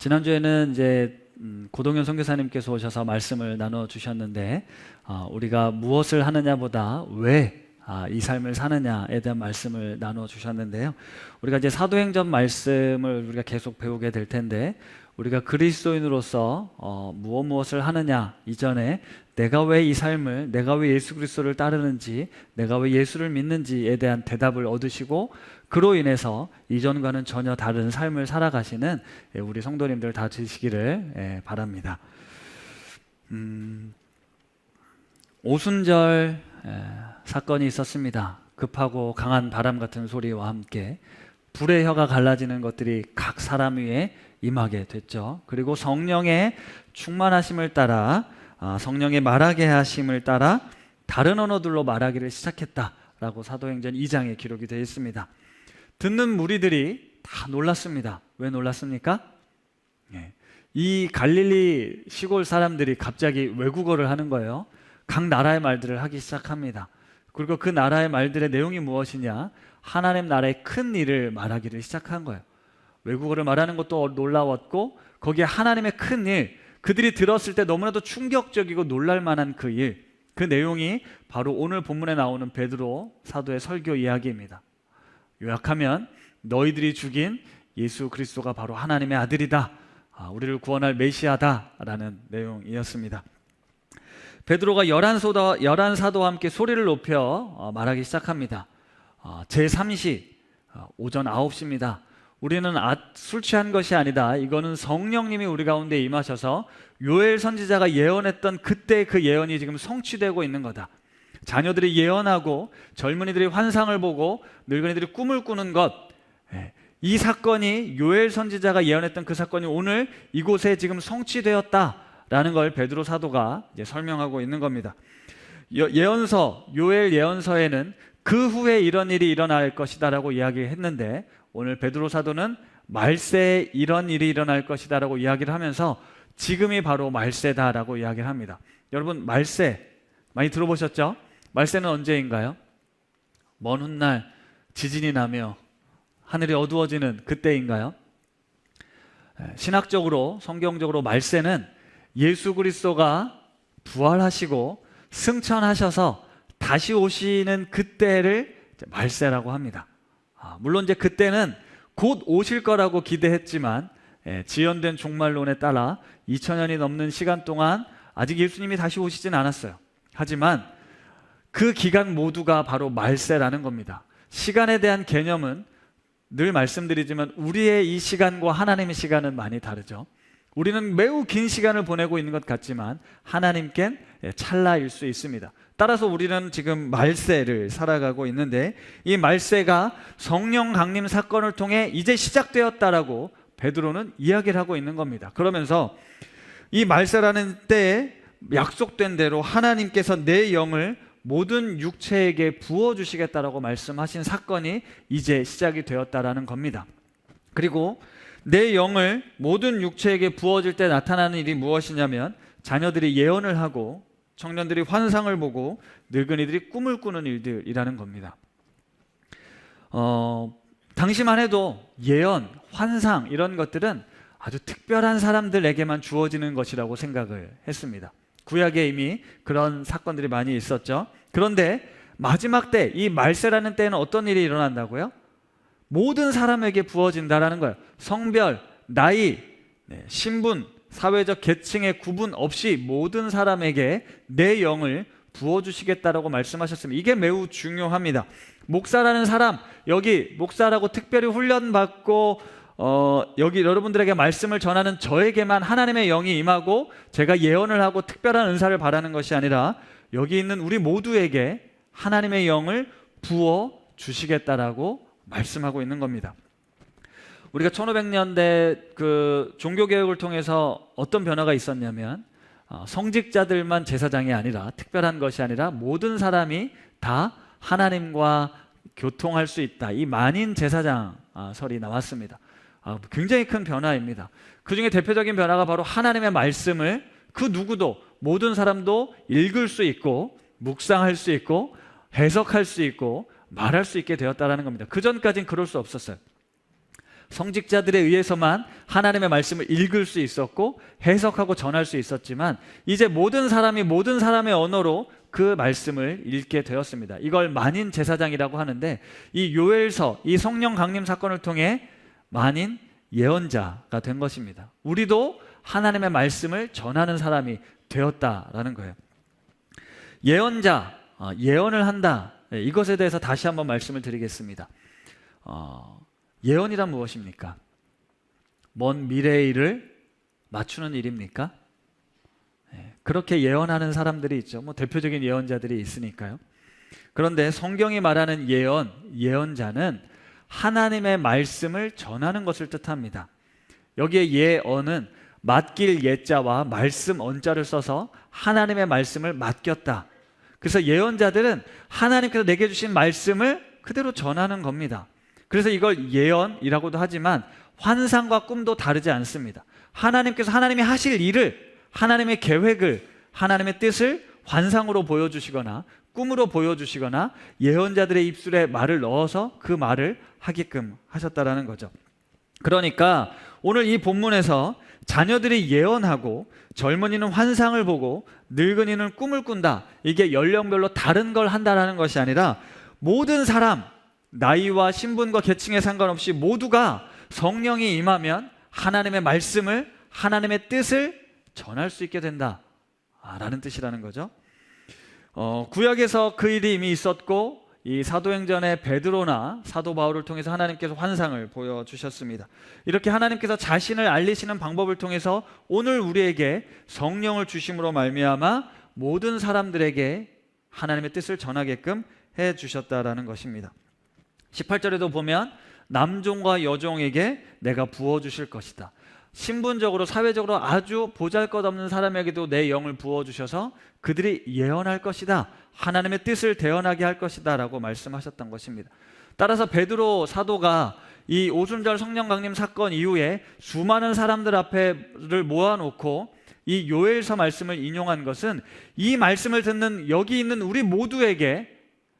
지난주에는 이제 고동현 선교사님께서 오셔서 말씀을 나눠주셨는데 우리가 무엇을 하느냐보다 왜 이 삶을 사느냐에 대한 말씀을 나눠주셨는데요. 우리가 이제 사도행전 말씀을 우리가 계속 배우게 될 텐데 우리가 그리스도인으로서 무엇을 하느냐 이전에 내가 왜 이 삶을, 내가 왜 예수 그리스도를 따르는지, 내가 왜 예수를 믿는지에 대한 대답을 얻으시고 그로 인해서 이전과는 전혀 다른 삶을 살아가시는 우리 성도님들 다 되시기를 바랍니다. 오순절 사건이 있었습니다. 급하고 강한 바람 같은 소리와 함께 불의 혀가 갈라지는 것들이 각 사람 위에 임하게 됐죠. 그리고 성령의 충만하심을 따라 성령의 말하게 하심을 따라 다른 언어들로 말하기를 시작했다라고 사도행전 2장에 기록이 되어 있습니다. 듣는 무리들이 다 놀랐습니다. 왜 놀랐습니까? 이 갈릴리 시골 사람들이 갑자기 외국어를 하는 거예요. 각 나라의 말들을 하기 시작합니다. 그리고 그 나라의 말들의 내용이 무엇이냐? 하나님 나라의 큰 일을 말하기를 시작한 거예요. 외국어를 말하는 것도 놀라웠고 거기에 하나님의 큰 일, 그들이 들었을 때 너무나도 충격적이고 놀랄만한 그 일, 그 내용이 바로 오늘 본문에 나오는 베드로 사도의 설교 이야기입니다. 요약하면 너희들이 죽인 예수 그리스도가 바로 하나님의 아들이다, 우리를 구원할 메시아다라는 내용이었습니다. 베드로가 열한 사도와 함께 소리를 높여 말하기 시작합니다. 제3시 오전 9시입니다. 우리는 술 취한 것이 아니다. 이거는 성령님이 우리 가운데 임하셔서 요엘 선지자가 예언했던 그때 그 예언이 지금 성취되고 있는 거다. 자녀들이 예언하고 젊은이들이 환상을 보고 늙은이들이 꿈을 꾸는 것, 이 사건이 요엘 선지자가 예언했던 그 사건이 오늘 이곳에 지금 성취되었다라는 걸 베드로 사도가 이제 설명하고 있는 겁니다. 요엘 예언서에는 그 후에 이런 일이 일어날 것이다 라고 이야기했는데 오늘 베드로 사도는 말세에 이런 일이 일어날 것이다 라고 이야기를 하면서 지금이 바로 말세다라고 이야기를 합니다. 여러분, 말세 많이 들어보셨죠? 말세는 언제인가요? 먼 훗날 지진이 나며 하늘이 어두워지는 그때인가요? 신학적으로, 성경적으로 말세는 예수 그리스도가 부활하시고 승천하셔서 다시 오시는 그때를 말세라고 합니다. 물론 이제 그때는 곧 오실 거라고 기대했지만 지연된 종말론에 따라 2000년이 넘는 시간 동안 아직 예수님이 다시 오시진 않았어요. 하지만 그 기간 모두가 바로 말세라는 겁니다. 시간에 대한 개념은 늘 말씀드리지만 우리의 이 시간과 하나님의 시간은 많이 다르죠. 우리는 매우 긴 시간을 보내고 있는 것 같지만 하나님께는 찰나일 수 있습니다. 따라서 우리는 지금 말세를 살아가고 있는데 이 말세가 성령 강림 사건을 통해 이제 시작되었다라고 베드로는 이야기를 하고 있는 겁니다. 그러면서 이 말세라는 때에 약속된 대로 하나님께서 내 영을 모든 육체에게 부어주시겠다라고 말씀하신 사건이 이제 시작이 되었다라는 겁니다. 그리고 내 영을 모든 육체에게 부어줄 때 나타나는 일이 무엇이냐면 자녀들이 예언을 하고 청년들이 환상을 보고 늙은이들이 꿈을 꾸는 일들이라는 겁니다. 당시만 해도 예언, 환상 이런 것들은 아주 특별한 사람들에게만 주어지는 것이라고 생각을 했습니다. 구약에 이미 그런 사건들이 많이 있었죠. 그런데 마지막 때, 이 말세라는 때에는 어떤 일이 일어난다고요? 모든 사람에게 부어진다라는 거예요. 성별, 나이, 신분, 사회적 계층의 구분 없이 모든 사람에게 내 영을 부어주시겠다라고 말씀하셨습니다. 이게 매우 중요합니다. 목사라는 사람, 여기 목사라고 특별히 훈련받고 여기 여러분들에게 말씀을 전하는 저에게만 하나님의 영이 임하고 제가 예언을 하고 특별한 은사를 바라는 것이 아니라 여기 있는 우리 모두에게 하나님의 영을 부어주시겠다라고 말씀하고 있는 겁니다. 우리가 1500년대 그 종교개혁을 통해서 어떤 변화가 있었냐면 성직자들만 제사장이 아니라 특별한 것이 아니라 모든 사람이 다 하나님과 교통할 수 있다. 이 만인 제사장설이 나왔습니다. 굉장히 큰 변화입니다. 그 중에 대표적인 변화가 바로 하나님의 말씀을 그 누구도 모든 사람도 읽을 수 있고 묵상할 수 있고 해석할 수 있고 말할 수 있게 되었다는 겁니다. 그전까지는 그럴 수 없었어요. 성직자들에 의해서만 하나님의 말씀을 읽을 수 있었고 해석하고 전할 수 있었지만 이제 모든 사람이 모든 사람의 언어로 그 말씀을 읽게 되었습니다. 이걸 만인 제사장이라고 하는데 이 요엘서, 이 성령 강림 사건을 통해 만인 예언자가 된 것입니다. 우리도 하나님의 말씀을 전하는 사람이 되었다라는 거예요. 예언자, 예언을 한다. 이것에 대해서 다시 한번 말씀을 드리겠습니다. 예언이란 무엇입니까? 먼 미래의 일을 맞추는 일입니까? 그렇게 예언하는 사람들이 있죠. 대표적인 예언자들이 있으니까요. 그런데 성경이 말하는 예언자는 하나님의 말씀을 전하는 것을 뜻합니다. 여기에 예언은 맡길 예자와 말씀 언자를 써서 하나님의 말씀을 맡겼다. 그래서 예언자들은 하나님께서 내게 주신 말씀을 그대로 전하는 겁니다. 그래서 이걸 예언이라고도 하지만 환상과 꿈도 다르지 않습니다. 하나님께서 하나님이 하실 일을, 하나님의 계획을, 하나님의 뜻을 환상으로 보여주시거나 꿈으로 보여주시거나 예언자들의 입술에 말을 넣어서 그 말을 하게끔 하셨다라는 거죠. 그러니까 오늘 이 본문에서 자녀들이 예언하고 젊은이는 환상을 보고 늙은이는 꿈을 꾼다, 이게 연령별로 다른 걸 한다라는 것이 아니라 모든 사람, 나이와 신분과 계층에 상관없이 모두가 성령이 임하면 하나님의 말씀을, 하나님의 뜻을 전할 수 있게 된다라는 뜻이라는 거죠. 구약에서 그 일이 이미 있었고 이 사도행전의 베드로나 사도 바울을 통해서 하나님께서 환상을 보여주셨습니다. 이렇게 하나님께서 자신을 알리시는 방법을 통해서 오늘 우리에게 성령을 주심으로 말미암아 모든 사람들에게 하나님의 뜻을 전하게끔 해주셨다라는 것입니다. 18절에도 보면 남종과 여종에게 내가 부어주실 것이다. 신분적으로 사회적으로 아주 보잘것없는 사람에게도 내 영을 부어주셔서 그들이 예언할 것이다, 하나님의 뜻을 대언하게 할 것이다 라고 말씀하셨던 것입니다. 따라서 베드로 사도가 이 오순절 성령 강림 사건 이후에 수많은 사람들 앞에를 모아놓고 이 요엘서 말씀을 인용한 것은 이 말씀을 듣는 여기 있는 우리 모두에게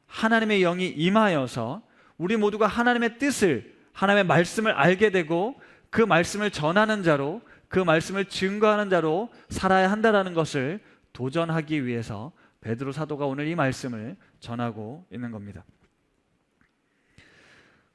하나님의 영이 임하여서 우리 모두가 하나님의 뜻을, 하나님의 말씀을 알게 되고 그 말씀을 전하는 자로, 그 말씀을 증거하는 자로 살아야 한다는 것을 도전하기 위해서 베드로 사도가 오늘 이 말씀을 전하고 있는 겁니다.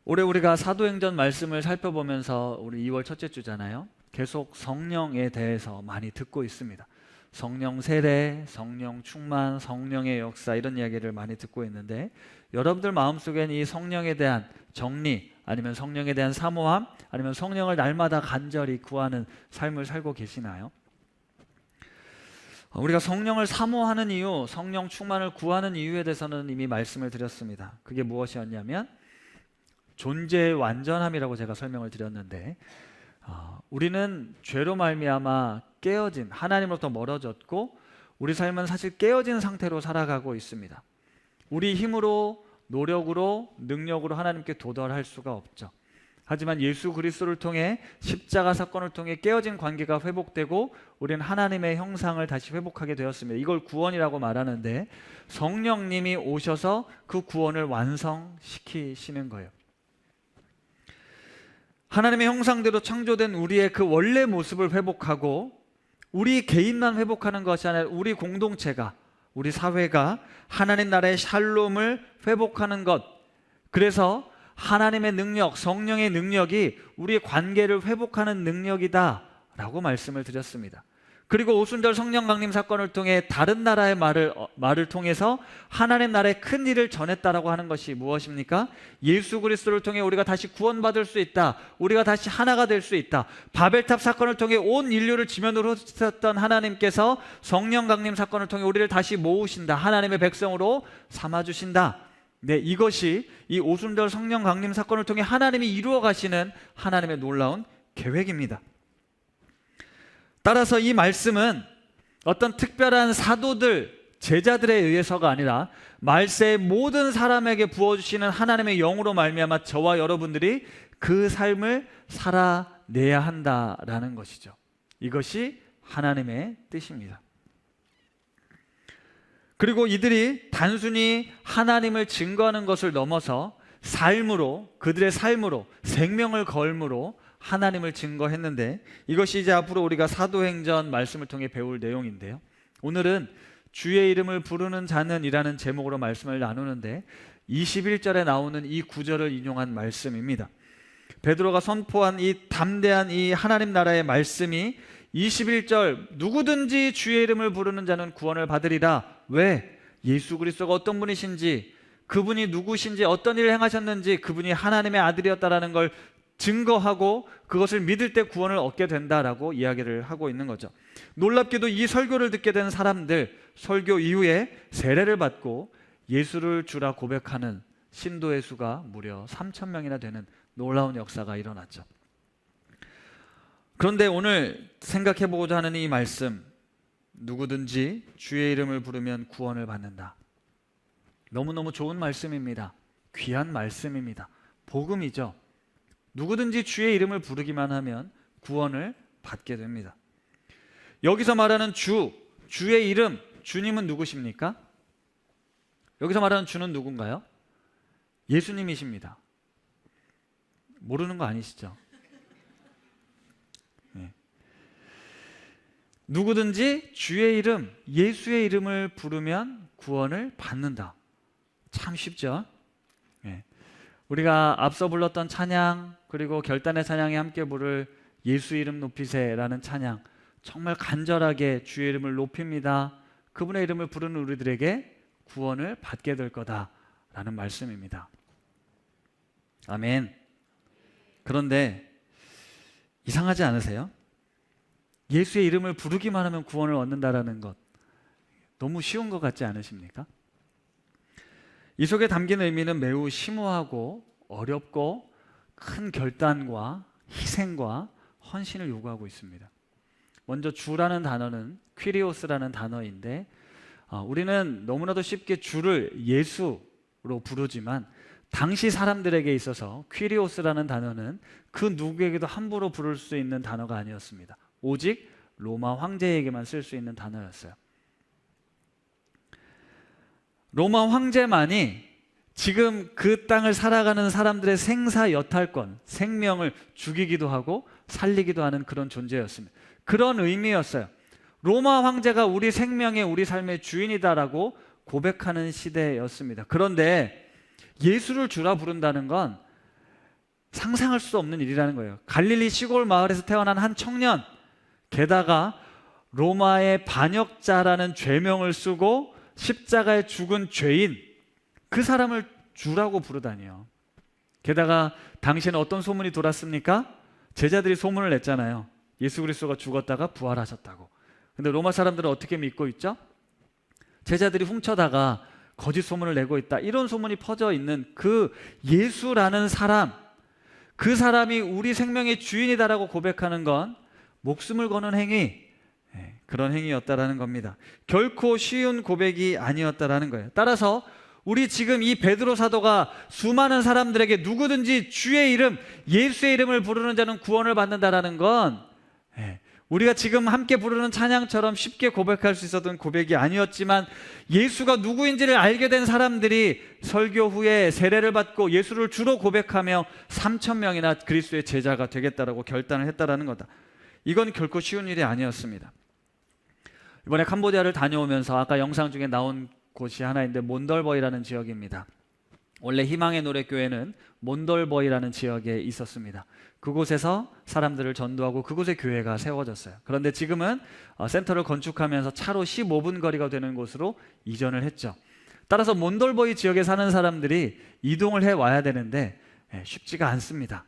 올해 우리가 사도행전 말씀을 살펴보면서 우리 2월 첫째 주잖아요. 계속 성령에 대해서 많이 듣고 있습니다. 성령 세례, 성령 충만, 성령의 역사, 이런 이야기를 많이 듣고 있는데 여러분들 마음속엔 이 성령에 대한 정리, 아니면 성령에 대한 사모함, 아니면 성령을 날마다 간절히 구하는 삶을 살고 계시나요? 우리가 성령을 사모하는 이유, 성령 충만을 구하는 이유에 대해서는 이미 말씀을 드렸습니다. 그게 무엇이었냐면 존재의 완전함이라고 제가 설명을 드렸는데 우리는 죄로 말미암아 깨어진, 하나님으로부터 멀어졌고 우리 삶은 사실 깨어진 상태로 살아가고 있습니다. 우리 힘으로, 노력으로, 능력으로 하나님께 도달할 수가 없죠. 하지만 예수 그리스도를 통해 십자가 사건을 통해 깨어진 관계가 회복되고 우리는 하나님의 형상을 다시 회복하게 되었습니다. 이걸 구원이라고 말하는데 성령님이 오셔서 그 구원을 완성시키시는 거예요. 하나님의 형상대로 창조된 우리의 그 원래 모습을 회복하고 우리 개인만 회복하는 것이 아니라 우리 공동체가, 우리 사회가 하나님 나라의 샬롬을 회복하는 것, 그래서 하나님의 능력, 성령의 능력이 우리의 관계를 회복하는 능력이다 라고 말씀을 드렸습니다. 그리고 오순절 성령 강림 사건을 통해 다른 나라의 말을 통해서 하나님 나라의 큰 일을 전했다라고 하는 것이 무엇입니까? 예수 그리스도를 통해 우리가 다시 구원받을 수 있다, 우리가 다시 하나가 될 수 있다. 바벨탑 사건을 통해 온 인류를 지면으로 흩었던 하나님께서 성령 강림 사건을 통해 우리를 다시 모으신다, 하나님의 백성으로 삼아주신다. 네, 이것이 이 오순절 성령 강림 사건을 통해 하나님이 이루어 가시는 하나님의 놀라운 계획입니다. 따라서 이 말씀은 어떤 특별한 사도들, 제자들에 의해서가 아니라 말세의 모든 사람에게 부어주시는 하나님의 영으로 말미암아 저와 여러분들이 그 삶을 살아내야 한다라는 것이죠. 이것이 하나님의 뜻입니다. 그리고 이들이 단순히 하나님을 증거하는 것을 넘어서 삶으로, 그들의 삶으로, 생명을 걸음으로 하나님을 증거했는데, 이것이 이제 앞으로 우리가 사도행전 말씀을 통해 배울 내용인데요. 오늘은 주의 이름을 부르는 자는 이라는 제목으로 말씀을 나누는데 21절에 나오는 이 구절을 인용한 말씀입니다. 베드로가 선포한 이 담대한 이 하나님 나라의 말씀이 21절 누구든지 주의 이름을 부르는 자는 구원을 받으리라. 왜? 예수 그리스도가 어떤 분이신지, 그분이 누구신지, 어떤 일을 행하셨는지, 그분이 하나님의 아들이었다라는 걸 증거하고 그것을 믿을 때 구원을 얻게 된다라고 이야기를 하고 있는 거죠. 놀랍게도 이 설교를 듣게 된 사람들, 설교 이후에 세례를 받고 예수를 주라 고백하는 신도의 수가 무려 3,000명이나 되는 놀라운 역사가 일어났죠. 그런데 오늘 생각해 보고자 하는 이 말씀, 누구든지 주의 이름을 부르면 구원을 받는다. 너무너무 좋은 말씀입니다. 귀한 말씀입니다. 복음이죠. 누구든지 주의 이름을 부르기만 하면 구원을 받게 됩니다. 여기서 말하는 주의 이름, 주님은 누구십니까? 여기서 말하는 주는 누군가요? 예수님이십니다. 모르는 거 아니시죠? 네. 누구든지 주의 이름, 예수의 이름을 부르면 구원을 받는다. 참 쉽죠? 네. 우리가 앞서 불렀던 찬양, 그리고 결단의 찬양에 함께 부를 예수 이름 높이세라는 찬양, 정말 간절하게 주의 이름을 높입니다. 그분의 이름을 부르는 우리들에게 구원을 받게 될 거다라는 말씀입니다. 아멘. 그런데 이상하지 않으세요? 예수의 이름을 부르기만 하면 구원을 얻는다라는 것, 너무 쉬운 것 같지 않으십니까? 이 속에 담긴 의미는 매우 심오하고 어렵고 큰 결단과 희생과 헌신을 요구하고 있습니다. 먼저 주라는 단어는 퀴리오스라는 단어인데, 우리는 너무나도 쉽게 주를 예수로 부르지만 당시 사람들에게 있어서 퀴리오스라는 단어는 그 누구에게도 함부로 부를 수 있는 단어가 아니었습니다. 오직 로마 황제에게만 쓸 수 있는 단어였어요. 로마 황제만이 지금 그 땅을 살아가는 사람들의 생사 여탈권, 생명을 죽이기도 하고 살리기도 하는 그런 존재였습니다. 그런 의미였어요. 로마 황제가 우리 생명의, 우리 삶의 주인이다라고 고백하는 시대였습니다. 그런데 예수를 주라 부른다는 건 상상할 수 없는 일이라는 거예요. 갈릴리 시골 마을에서 태어난 한 청년, 게다가 로마의 반역자라는 죄명을 쓰고 십자가에 죽은 죄인, 그 사람을 주라고 부르다니요. 게다가 당시에는 어떤 소문이 돌았습니까? 제자들이 소문을 냈잖아요. 예수 그리스도가 죽었다가 부활하셨다고. 근데 로마 사람들은 어떻게 믿고 있죠? 제자들이 훔쳐다가 거짓 소문을 내고 있다, 이런 소문이 퍼져 있는 그 예수라는 사람, 그 사람이 우리 생명의 주인이다라고 고백하는 건 목숨을 거는 행위, 그런 행위였다라는 겁니다. 결코 쉬운 고백이 아니었다라는 거예요. 따라서 우리 지금 이 베드로 사도가 수많은 사람들에게 누구든지 주의 이름, 예수의 이름을 부르는 자는 구원을 받는다라는 건 우리가 지금 함께 부르는 찬양처럼 쉽게 고백할 수 있었던 고백이 아니었지만, 예수가 누구인지를 알게 된 사람들이 설교 후에 세례를 받고 예수를 주로 고백하며 3,000명이나 그리스도의 제자가 되겠다라고 결단을 했다라는 거다. 이건 결코 쉬운 일이 아니었습니다. 이번에 캄보디아를 다녀오면서 아까 영상 중에 나온 곳이 하나 있는데 몬덜버이라는 지역입니다. 원래 희망의 노래교회는 몬덜버이라는 지역에 있었습니다. 그곳에서 사람들을 전도하고 그곳에 교회가 세워졌어요. 그런데 지금은 센터를 건축하면서 차로 15분 거리가 되는 곳으로 이전을 했죠. 따라서 몬덜버이 지역에 사는 사람들이 이동을 해 와야 되는데 쉽지가 않습니다.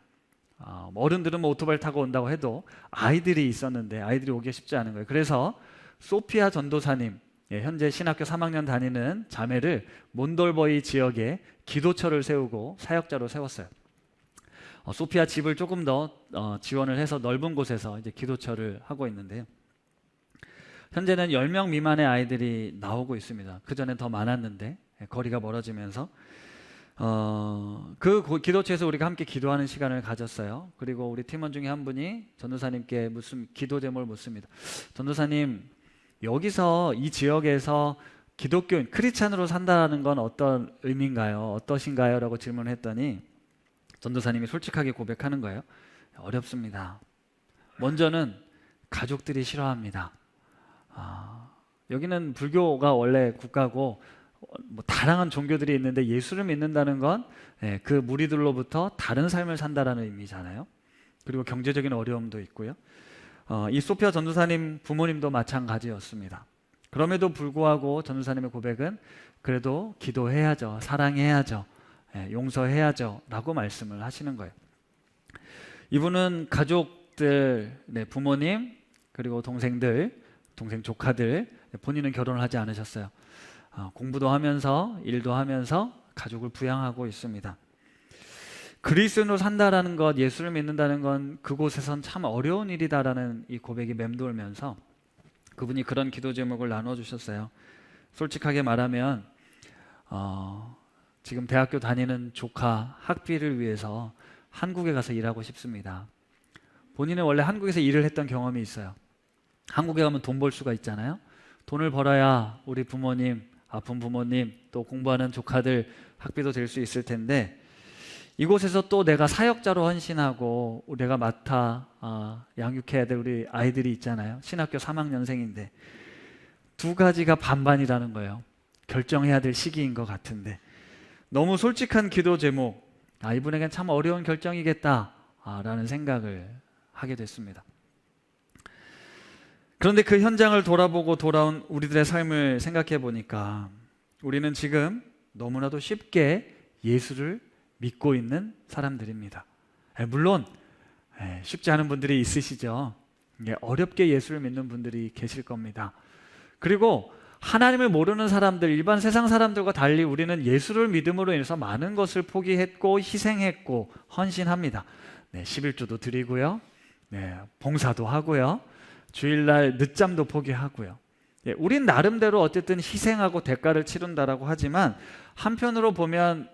어른들은 뭐 오토바이를 타고 온다고 해도 아이들이 있었는데 아이들이 오기 쉽지 않은 거예요. 그래서 소피아 전도사님, 현재 신학교 3학년 다니는 자매를 몬덜버이 지역에 기도처를 세우고 사역자로 세웠어요. 소피아 집을 조금 더 지원을 해서 넓은 곳에서 이제 기도처를 하고 있는데요. 현재는 10명 미만의 아이들이 나오고 있습니다. 그전엔 더 많았는데 거리가 멀어지면서 그 기도처에서 우리가 함께 기도하는 시간을 가졌어요. 그리고 우리 팀원 중에 한 분이 전도사님께 기도 제목을 묻습니다. 전도사님, 여기서 이 지역에서 기독교인, 크리스찬으로 산다는 건 어떤 의미인가요? 어떠신가요? 라고 질문을 했더니 전도사님이 솔직하게 고백하는 거예요. 어렵습니다. 먼저는 가족들이 싫어합니다. 여기는 불교가 원래 국가고 뭐 다양한 종교들이 있는데 예수를 믿는다는 건 그 무리들로부터 다른 삶을 산다라는 의미잖아요. 그리고 경제적인 어려움도 있고요. 이 소피아 전도사님 부모님도 마찬가지였습니다. 그럼에도 불구하고 전도사님의 고백은 그래도 기도해야죠, 사랑해야죠, 용서해야죠 라고 말씀을 하시는 거예요. 이분은 가족들, 부모님 그리고 동생들, 동생 조카들, 본인은 결혼을 하지 않으셨어요. 공부도 하면서 일도 하면서 가족을 부양하고 있습니다. 그리스도인으로 산다라는 것, 예수를 믿는다는 건 그곳에선 참 어려운 일이다라는 이 고백이 맴돌면서 그분이 그런 기도 제목을 나눠주셨어요. 솔직하게 말하면 지금 대학교 다니는 조카 학비를 위해서 한국에 가서 일하고 싶습니다. 본인은 원래 한국에서 일을 했던 경험이 있어요. 한국에 가면 돈 벌 수가 있잖아요. 돈을 벌어야 우리 부모님, 아픈 부모님, 또 공부하는 조카들 학비도 될 수 있을 텐데 이곳에서 또 내가 사역자로 헌신하고 내가 맡아 양육해야 될 우리 아이들이 있잖아요. 신학교 3학년생인데 두 가지가 반반이라는 거예요. 결정해야 될 시기인 것 같은데 너무 솔직한 기도 제목, 이분에겐 참 어려운 결정이겠다라는 생각을 하게 됐습니다. 그런데 그 현장을 돌아보고 돌아온 우리들의 삶을 생각해 보니까 우리는 지금 너무나도 쉽게 예수를 믿고 있는 사람들입니다. 물론 쉽지 않은 분들이 있으시죠. 어렵게 예수를 믿는 분들이 계실 겁니다. 그리고 하나님을 모르는 사람들, 일반 세상 사람들과 달리 우리는 예수를 믿음으로 인해서 많은 것을 포기했고 희생했고 헌신합니다. 11조도 드리고요, 봉사도 하고요, 주일날 늦잠도 포기하고요. 우린 나름대로 어쨌든 희생하고 대가를 치른다라고 하지만 한편으로 보면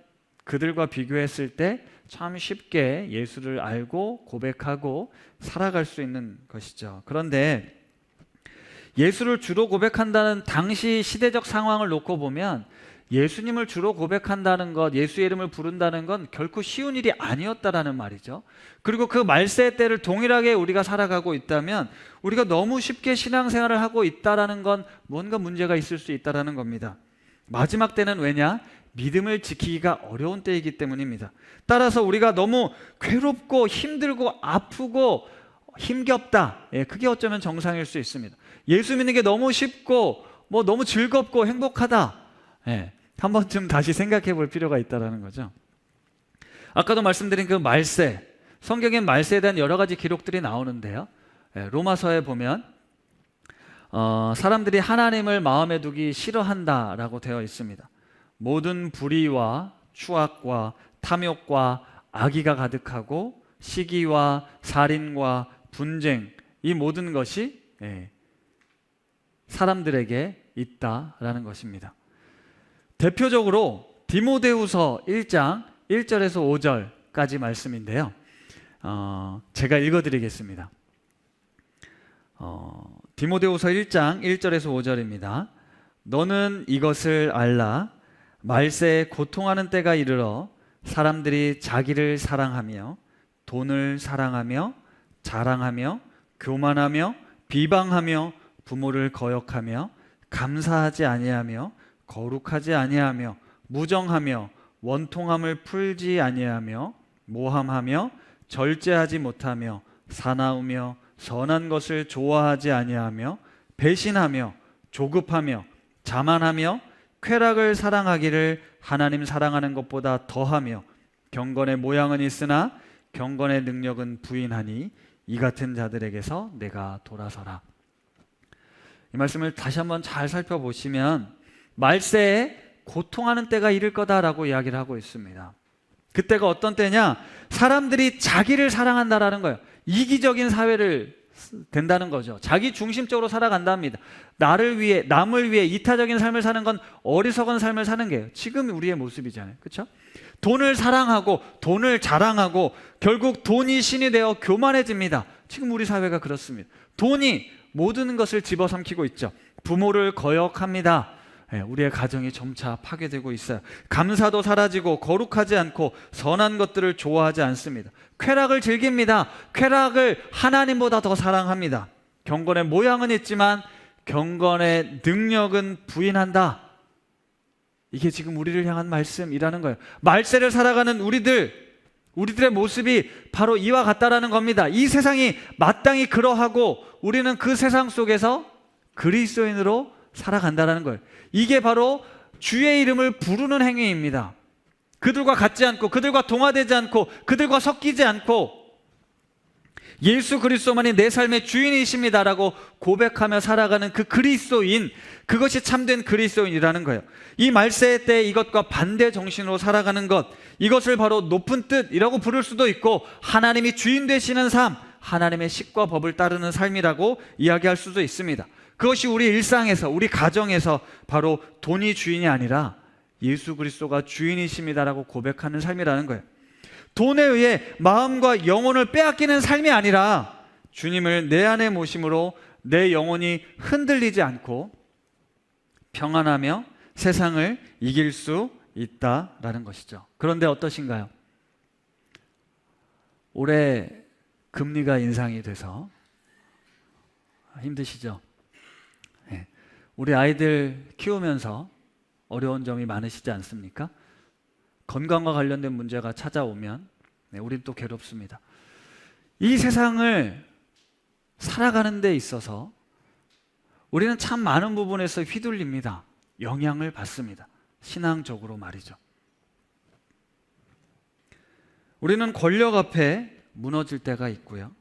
그들과 비교했을 때 참 쉽게 예수를 알고 고백하고 살아갈 수 있는 것이죠. 그런데 예수를 주로 고백한다는 당시 시대적 상황을 놓고 보면 예수님을 주로 고백한다는 것, 예수의 이름을 부른다는 건 결코 쉬운 일이 아니었다라는 말이죠. 그리고 그 말세의 때를 동일하게 우리가 살아가고 있다면 우리가 너무 쉽게 신앙생활을 하고 있다라는 건 뭔가 문제가 있을 수 있다라는 겁니다. 마지막 때는 왜냐? 믿음을 지키기가 어려운 때이기 때문입니다. 따라서 우리가 너무 괴롭고 힘들고 아프고 힘겹다, 그게 어쩌면 정상일 수 있습니다. 예수 믿는 게 너무 쉽고 너무 즐겁고 행복하다, 한 번쯤 다시 생각해 볼 필요가 있다는 거죠. 아까도 말씀드린 그 말세, 성경엔 말세에 대한 여러 가지 기록들이 나오는데요, 로마서에 보면 사람들이 하나님을 마음에 두기 싫어한다라고 되어 있습니다. 모든 불의와 추악과 탐욕과 악의가 가득하고 시기와 살인과 분쟁, 이 모든 것이 사람들에게 있다라는 것입니다. 대표적으로 디모데후서 1장 1절에서 5절까지 말씀인데요, 제가 읽어드리겠습니다. 디모데후서 1장 1절에서 5절입니다. 너는 이것을 알라. 말세에 고통하는 때가 이르러 사람들이 자기를 사랑하며 돈을 사랑하며 자랑하며 교만하며 비방하며 부모를 거역하며 감사하지 아니하며 거룩하지 아니하며 무정하며 원통함을 풀지 아니하며 모함하며 절제하지 못하며 사나우며 선한 것을 좋아하지 아니하며 배신하며 조급하며 자만하며 쾌락을 사랑하기를 하나님 사랑하는 것보다 더하며 경건의 모양은 있으나 경건의 능력은 부인하니 이 같은 자들에게서 내가 돌아서라. 이 말씀을 다시 한번 잘 살펴보시면 말세에 고통하는 때가 이를 거다라고 이야기를 하고 있습니다. 그때가 어떤 때냐? 사람들이 자기를 사랑한다라는 거예요. 이기적인 사회를 된다는 거죠. 자기 중심적으로 살아간답니다. 나를 위해, 남을 위해 이타적인 삶을 사는 건 어리석은 삶을 사는 게요. 지금 우리의 모습이잖아요. 그렇죠? 돈을 사랑하고 돈을 자랑하고 결국 돈이 신이 되어 교만해집니다. 지금 우리 사회가 그렇습니다. 돈이 모든 것을 집어삼키고 있죠. 부모를 거역합니다. 우리의 가정이 점차 파괴되고 있어요. 감사도 사라지고 거룩하지 않고 선한 것들을 좋아하지 않습니다. 쾌락을 즐깁니다. 쾌락을 하나님보다 더 사랑합니다. 경건의 모양은 있지만 경건의 능력은 부인한다. 이게 지금 우리를 향한 말씀이라는 거예요. 말세를 살아가는 우리들의 모습이 바로 이와 같다라는 겁니다. 이 세상이 마땅히 그러하고 우리는 그 세상 속에서 그리스도인으로 살아간다라는 거예요. 이게 바로 주의 이름을 부르는 행위입니다. 그들과 같지 않고 그들과 동화되지 않고 그들과 섞이지 않고 예수 그리스도만이 내 삶의 주인이십니다라고 고백하며 살아가는 그 그리스도인, 그것이 참된 그리스도인이라는 거예요. 이 말세 때 이것과 반대 정신으로 살아가는 것, 이것을 바로 높은 뜻이라고 부를 수도 있고 하나님이 주인 되시는 삶, 하나님의 식과 법을 따르는 삶이라고 이야기할 수도 있습니다. 그것이 우리 일상에서, 우리 가정에서 바로 돈이 주인이 아니라 예수 그리스도가 주인이십니다라고 고백하는 삶이라는 거예요. 돈에 의해 마음과 영혼을 빼앗기는 삶이 아니라 주님을 내 안에 모심으로 내 영혼이 흔들리지 않고 평안하며 세상을 이길 수 있다라는 것이죠. 그런데 어떠신가요? 올해 금리가 인상이 돼서 힘드시죠? 네. 우리 아이들 키우면서 어려운 점이 많으시지 않습니까? 건강과 관련된 문제가 찾아오면 우린 또 괴롭습니다. 이 세상을 살아가는 데 있어서 우리는 참 많은 부분에서 휘둘립니다. 영향을 받습니다. 신앙적으로 말이죠. 우리는 권력 앞에 무너질 때가 있고요.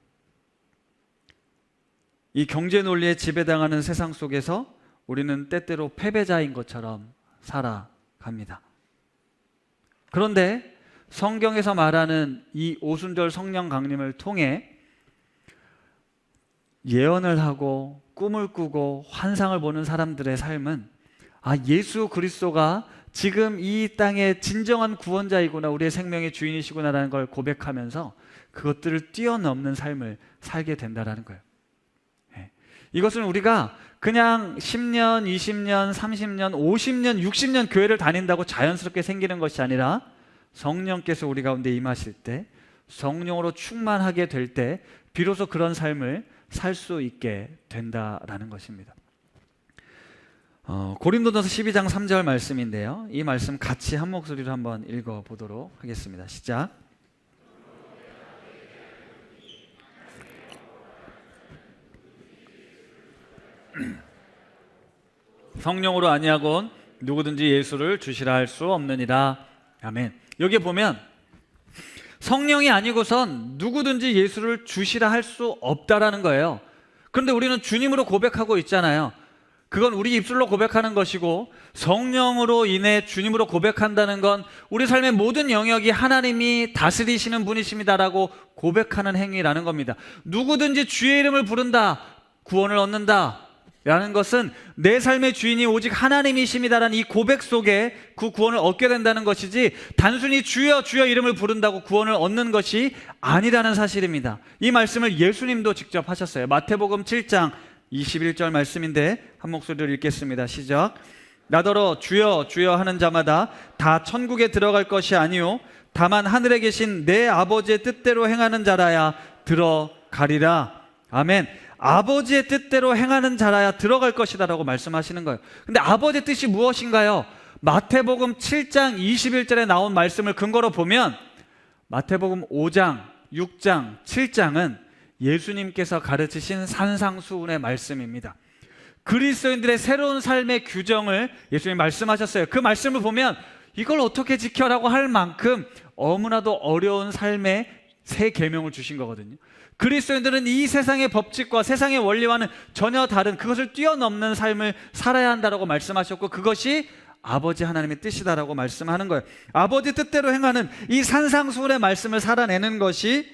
이 경제 논리에 지배당하는 세상 속에서 우리는 때때로 패배자인 것처럼 살아갑니다. 그런데 성경에서 말하는 이 오순절 성령 강림을 통해 예언을 하고 꿈을 꾸고 환상을 보는 사람들의 삶은 예수 그리스도가 지금 이 땅의 진정한 구원자이구나, 우리의 생명의 주인이시구나라는 걸 고백하면서 그것들을 뛰어넘는 삶을 살게 된다는 거예요. 이것은 우리가 그냥 10년, 20년, 30년, 50년, 60년 교회를 다닌다고 자연스럽게 생기는 것이 아니라 성령께서 우리 가운데 임하실 때, 성령으로 충만하게 될 때 비로소 그런 삶을 살 수 있게 된다라는 것입니다. 고린도전서 12장 3절 말씀인데요, 이 말씀 같이 한 목소리로 한번 읽어보도록 하겠습니다. 시작. 성령으로 아니하곤 누구든지 예수를 주시라 할 수 없느니라. 아멘. 여기 보면 성령이 아니고선 누구든지 예수를 주시라 할 수 없다라는 거예요. 그런데 우리는 주님으로 고백하고 있잖아요. 그건 우리 입술로 고백하는 것이고, 성령으로 인해 주님으로 고백한다는 건 우리 삶의 모든 영역이 하나님이 다스리시는 분이십니다라고 고백하는 행위라는 겁니다. 누구든지 주의 이름을 부른다, 구원을 얻는다 라는 것은 내 삶의 주인이 오직 하나님이십니다라는 이 고백 속에 그 구원을 얻게 된다는 것이지, 단순히 주여 주여 이름을 부른다고 구원을 얻는 것이 아니라는 사실입니다. 이 말씀을 예수님도 직접 하셨어요. 마태복음 7장 21절 말씀인데 한 목소리로 읽겠습니다. 시작. 나더러 주여 주여 하는 자마다 다 천국에 들어갈 것이 아니요 다만 하늘에 계신 내 아버지의 뜻대로 행하는 자라야 들어가리라. 아멘. 아버지의 뜻대로 행하는 자라야 들어갈 것이다 라고 말씀하시는 거예요. 근데 아버지의 뜻이 무엇인가요? 마태복음 7장 21절에 나온 말씀을 근거로 보면 마태복음 5장, 6장, 7장은 예수님께서 가르치신 산상수훈의 말씀입니다. 그리스도인들의 새로운 삶의 규정을 예수님이 말씀하셨어요. 그 말씀을 보면 이걸 어떻게 지켜라고 할 만큼 너무나도 어려운 삶의 새 계명을 주신 거거든요. 그리스도인들은 이 세상의 법칙과 세상의 원리와는 전혀 다른, 그것을 뛰어넘는 삶을 살아야 한다라고 말씀하셨고, 그것이 아버지 하나님의 뜻이다라고 말씀하는 거예요. 아버지 뜻대로 행하는 이 산상수훈의 말씀을 살아내는 것이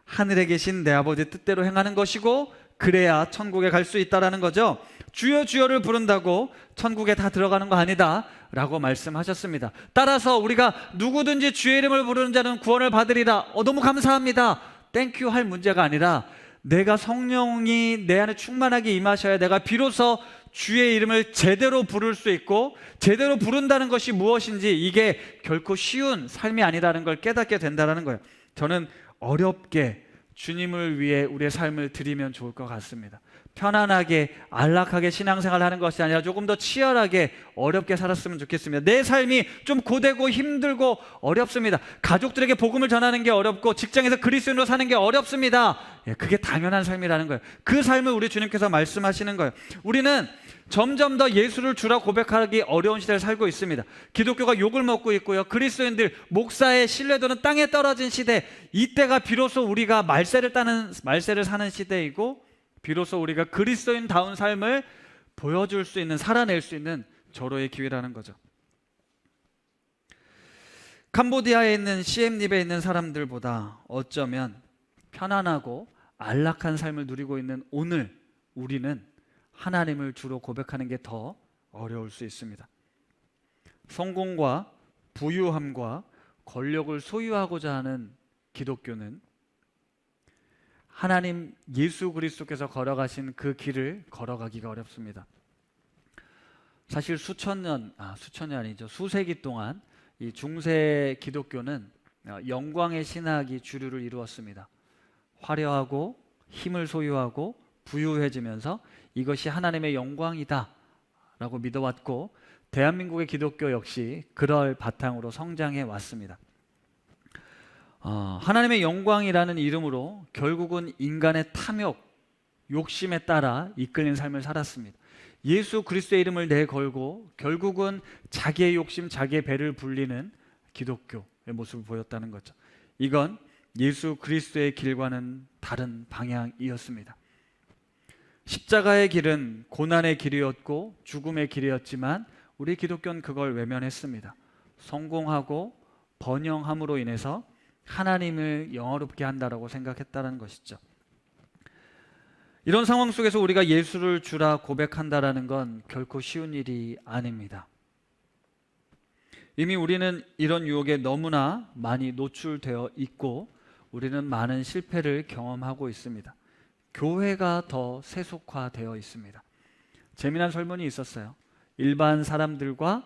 하늘에 계신 내 아버지 뜻대로 행하는 것이고, 그래야 천국에 갈 수 있다라는 거죠. 주여 주여를 부른다고 천국에 다 들어가는 거 아니다 라고 말씀하셨습니다. 따라서 우리가 누구든지 주의 이름을 부르는 자는 구원을 받으리라, 너무 감사합니다, 땡큐 할 문제가 아니라, 내가 성령이 내 안에 충만하게 임하셔야 내가 비로소 주의 이름을 제대로 부를 수 있고, 제대로 부른다는 것이 무엇인지 이게 결코 쉬운 삶이 아니라는 걸 깨닫게 된다는 거예요. 저는 어렵게 주님을 위해 우리의 삶을 드리면 좋을 것 같습니다. 편안하게 안락하게 신앙생활을 하는 것이 아니라 조금 더 치열하게 어렵게 살았으면 좋겠습니다. 내 삶이 좀 고되고 힘들고 어렵습니다. 가족들에게 복음을 전하는 게 어렵고 직장에서 그리스도인으로 사는 게 어렵습니다. 그게 당연한 삶이라는 거예요. 그 삶을 우리 주님께서 말씀하시는 거예요. 우리는 점점 더 예수를 주라 고백하기 어려운 시대를 살고 있습니다. 기독교가 욕을 먹고 있고요. 그리스도인들 목사의 신뢰도는 땅에 떨어진 시대, 이때가 비로소 우리가 말세를 사는 시대이고, 비로소 우리가 그리스도인다운 삶을 보여줄 수 있는, 살아낼 수 있는 절호의 기회라는 거죠. 캄보디아에 있는 시엠립에 있는 사람들보다 어쩌면 편안하고 안락한 삶을 누리고 있는 오늘 우리는 하나님을 주로 고백하는 게 더 어려울 수 있습니다. 성공과 부유함과 권력을 소유하고자 하는 기독교는 하나님 예수 그리스도께서 걸어가신 그 길을 걸어가기가 어렵습니다. 사실 수천년 아니죠. 수세기 동안 이 중세 기독교는 영광의 신학이 주류를 이루었습니다. 화려하고 힘을 소유하고 부유해지면서 이것이 하나님의 영광이다 라고 믿어왔고, 대한민국의 기독교 역시 그럴 바탕으로 성장해 왔습니다. 하나님의 영광이라는 이름으로 결국은 인간의 탐욕, 욕심에 따라 이끌린 삶을 살았습니다. 예수 그리스도의 이름을 내걸고 결국은 자기의 욕심, 자기의 배를 불리는 기독교의 모습을 보였다는 거죠. 이건 예수 그리스도의 길과는 다른 방향이었습니다. 십자가의 길은 고난의 길이었고 죽음의 길이었지만 우리 기독교는 그걸 외면했습니다. 성공하고 번영함으로 인해서 하나님을 영화롭게 한다라고 생각했다는 것이죠. 이런 상황 속에서 우리가 예수를 주라 고백한다라는 건 결코 쉬운 일이 아닙니다. 이미 우리는 이런 유혹에 너무나 많이 노출되어 있고 우리는 많은 실패를 경험하고 있습니다. 교회가 더 세속화되어 있습니다. 재미난 설문이 있었어요. 일반 사람들과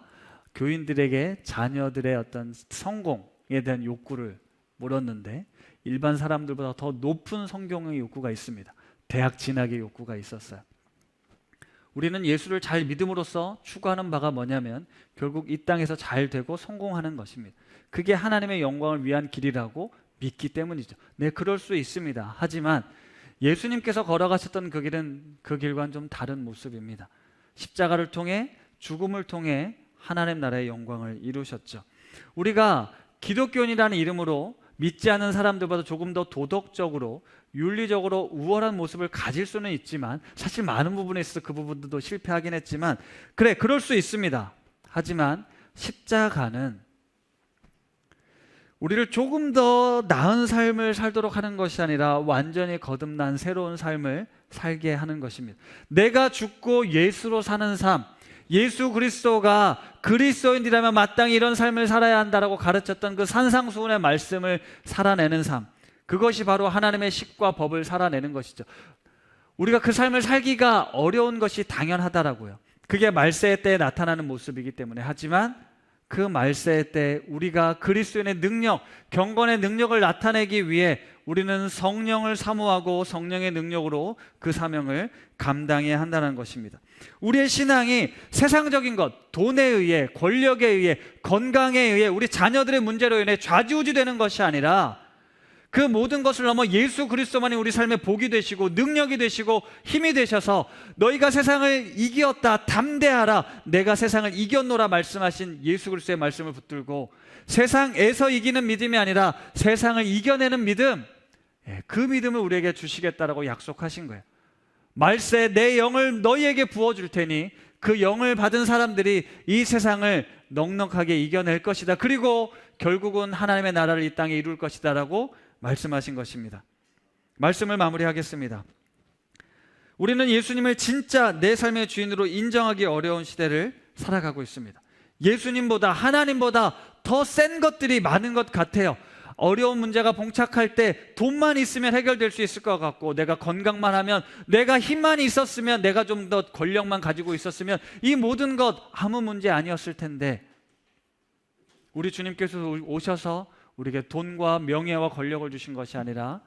교인들에게 자녀들의 어떤 성공에 대한 욕구를 물었는데 일반 사람들보다 더 높은 성공의 욕구가 있습니다. 대학 진학의 욕구가 있었어요. 우리는 예수를 잘 믿음으로써 추구하는 바가 뭐냐면 결국 이 땅에서 잘 되고 성공하는 것입니다. 그게 하나님의 영광을 위한 길이라고 믿기 때문이죠. 네, 그럴 수 있습니다. 하지만 예수님께서 걸어가셨던 그 길은 그 길과는 좀 다른 모습입니다. 십자가를 통해 죽음을 통해 하나님 나라의 영광을 이루셨죠. 우리가 기독교인이라는 이름으로 믿지 않는 사람들보다 조금 더 도덕적으로 윤리적으로 우월한 모습을 가질 수는 있지만 사실 많은 부분에 있어서 그 부분들도 실패하긴 했지만 그럴 수 있습니다. 하지만 십자가는 우리를 조금 더 나은 삶을 살도록 하는 것이 아니라 완전히 거듭난 새로운 삶을 살게 하는 것입니다. 내가 죽고 예수로 사는 삶, 예수 그리스도가 그리스도인이라면 마땅히 이런 삶을 살아야 한다라고 가르쳤던 그 산상수훈의 말씀을 살아내는 삶, 그것이 바로 하나님의 식과 법을 살아내는 것이죠. 우리가 그 삶을 살기가 어려운 것이 당연하다라고요. 그게 말세 때 나타나는 모습이기 때문에. 하지만 그 말세 때 우리가 그리스도인의 능력, 경건의 능력을 나타내기 위해 우리는 성령을 사모하고 성령의 능력으로 그 사명을 감당해야 한다는 것입니다. 우리의 신앙이 세상적인 것, 돈에 의해, 권력에 의해, 건강에 의해, 우리 자녀들의 문제로 인해 좌지우지되는 것이 아니라 그 모든 것을 넘어 예수 그리스도만이 우리 삶의 복이 되시고 능력이 되시고 힘이 되셔서 너희가 세상을 이기었다, 담대하라, 내가 세상을 이겼노라 말씀하신 예수 그리스도의 말씀을 붙들고 세상에서 이기는 믿음이 아니라 세상을 이겨내는 믿음, 그 믿음을 우리에게 주시겠다라고 약속하신 거예요. 말세 내 영을 너희에게 부어줄 테니 그 영을 받은 사람들이 이 세상을 넉넉하게 이겨낼 것이다. 그리고 결국은 하나님의 나라를 이 땅에 이룰 것이다 라고 말씀하신 것입니다. 말씀을 마무리하겠습니다. 우리는 예수님을 진짜 내 삶의 주인으로 인정하기 어려운 시대를 살아가고 있습니다. 예수님보다, 하나님보다 더 센 것들이 많은 것 같아요. 어려운 문제가 봉착할 때 돈만 있으면 해결될 수 있을 것 같고, 내가 건강만 하면, 내가 힘만 있었으면, 내가 좀 더 권력만 가지고 있었으면 이 모든 것 아무 문제 아니었을 텐데, 우리 주님께서 오셔서 우리에게 돈과 명예와 권력을 주신 것이 아니라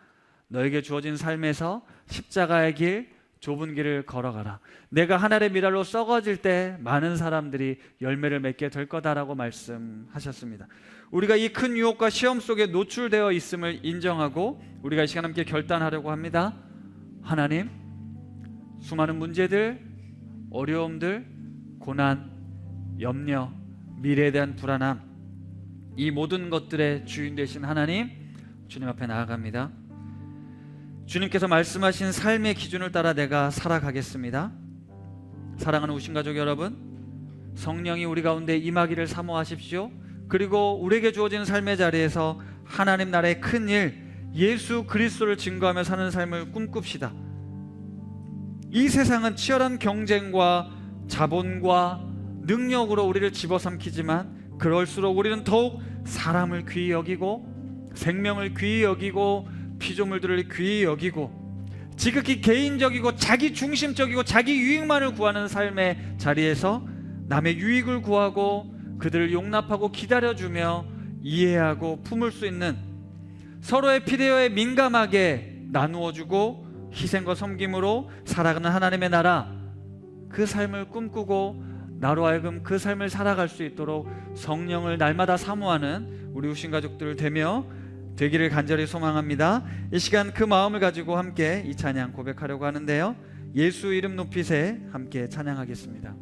너에게 주어진 삶에서 십자가의 길, 좁은 길을 걸어가라. 내가 하늘의 미랄로 썩어질 때 많은 사람들이 열매를 맺게 될 거다라고 말씀하셨습니다. 우리가 이 큰 유혹과 시험 속에 노출되어 있음을 인정하고 우리가 이 시간 함께 결단하려고 합니다. 하나님, 수많은 문제들, 어려움들, 고난, 염려, 미래에 대한 불안함, 이 모든 것들의 주인 되신 하나님, 주님 앞에 나아갑니다. 주님께서 말씀하신 삶의 기준을 따라 내가 살아가겠습니다. 사랑하는 우신가족 여러분, 성령이 우리 가운데 임하기를 사모하십시오. 그리고 우리에게 주어진 삶의 자리에서 하나님 나라의 큰 일, 예수 그리스도를 증거하며 사는 삶을 꿈꿉시다. 이 세상은 치열한 경쟁과 자본과 능력으로 우리를 집어삼키지만, 그럴수록 우리는 더욱 사람을 귀히 여기고 생명을 귀히 여기고 피조물들을 귀히 여기고 지극히 개인적이고 자기 중심적이고 자기 유익만을 구하는 삶의 자리에서 남의 유익을 구하고 그들을 용납하고 기다려주며 이해하고 품을 수 있는, 서로의 필요에 민감하게 나누어주고 희생과 섬김으로 살아가는 하나님의 나라, 그 삶을 꿈꾸고 나로 하여금 그 삶을 살아갈 수 있도록 성령을 날마다 사모하는 우리 우신 가족들 되기를 간절히 소망합니다. 이 시간 그 마음을 가지고 함께 이 찬양 고백하려고 하는데요, 예수 이름 높이세 함께 찬양하겠습니다.